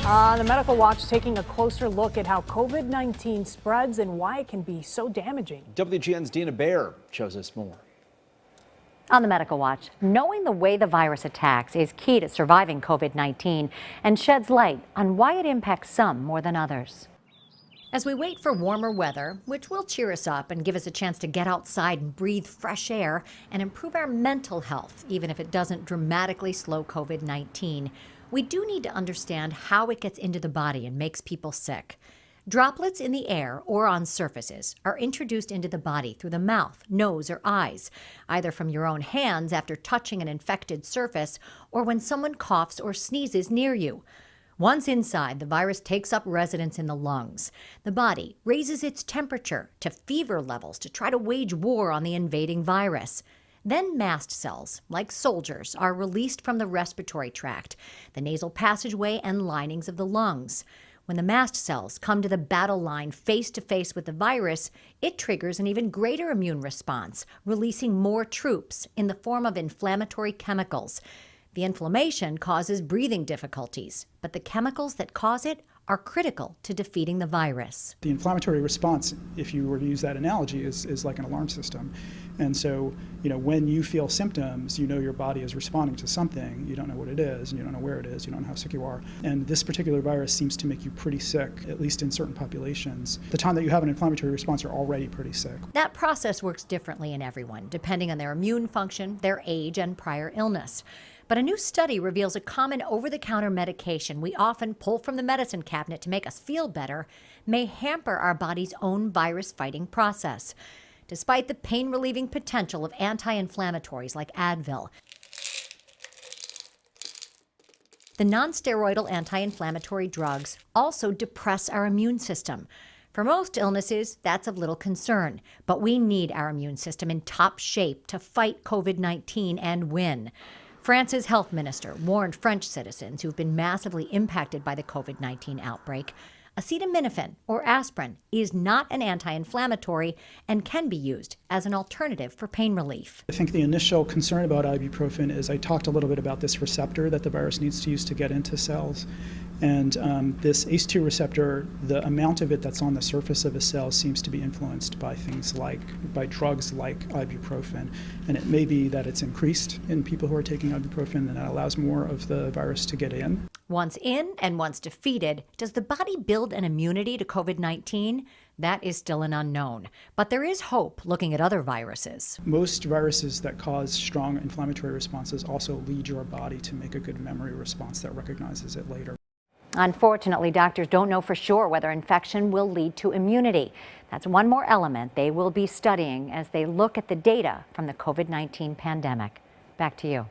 The Medical Watch taking a closer look at how COVID-19 spreads and why it can be so damaging. WGN's Dina Baer shows us more. On the Medical Watch, knowing the way the virus attacks is key to surviving COVID-19 and sheds light on why it impacts some more than others. As we wait for warmer weather, which will cheer us up and give us a chance to get outside and breathe fresh air and improve our mental health, even if it doesn't dramatically slow COVID-19, we do need to understand how it gets into the body and makes people sick. Droplets in the air or on surfaces are introduced into the body through the mouth, nose, or eyes, either from your own hands after touching an infected surface or when someone coughs or sneezes near you. Once inside, the virus takes up residence in the lungs. The body raises its temperature to fever levels to try to wage war on the invading virus. Then mast cells, like soldiers, are released from the respiratory tract, the nasal passageway and linings of the lungs. When the mast cells come to the battle line face to face with the virus, it triggers an even greater immune response, releasing more troops in the form of inflammatory chemicals. The inflammation causes breathing difficulties, but the chemicals that cause it are critical to defeating the virus. The inflammatory response, if you were to use that analogy, is like an alarm system. And so, when you feel symptoms, your body is responding to something. You don't know what it is, and you don't know where it is, you don't know how sick you are. And this particular virus seems to make you pretty sick, at least in certain populations. The time that you have an inflammatory response, you're already pretty sick. That process works differently in everyone, depending on their immune function, their age, and prior illness. But a new study reveals a common over-the-counter medication we often pull from the medicine cabinet to make us feel better may hamper our body's own virus-fighting process. Despite the pain-relieving potential of anti-inflammatories like Advil, the non-steroidal anti-inflammatory drugs also depress our immune system. For most illnesses, that's of little concern, but we need our immune system in top shape to fight COVID-19 and win. France's health minister warned French citizens who've been massively impacted by the COVID-19 outbreak. Acetaminophen, or aspirin, is not an anti-inflammatory and can be used as an alternative for pain relief. I think the initial concern about ibuprofen is I talked a little bit about this receptor that the virus needs to use to get into cells. And this ACE2 receptor, the amount of it that's on the surface of a cell seems to be influenced by by drugs like ibuprofen. And it may be that it's increased in people who are taking ibuprofen, and that allows more of the virus to get in. Once in and once defeated, does the body build an immunity to COVID-19? That is still an unknown. But there is hope looking at other viruses. Most viruses that cause strong inflammatory responses also lead your body to make a good memory response that recognizes it later. Unfortunately, doctors don't know for sure whether infection will lead to immunity. That's one more element they will be studying as they look at the data from the COVID-19 pandemic. Back to you.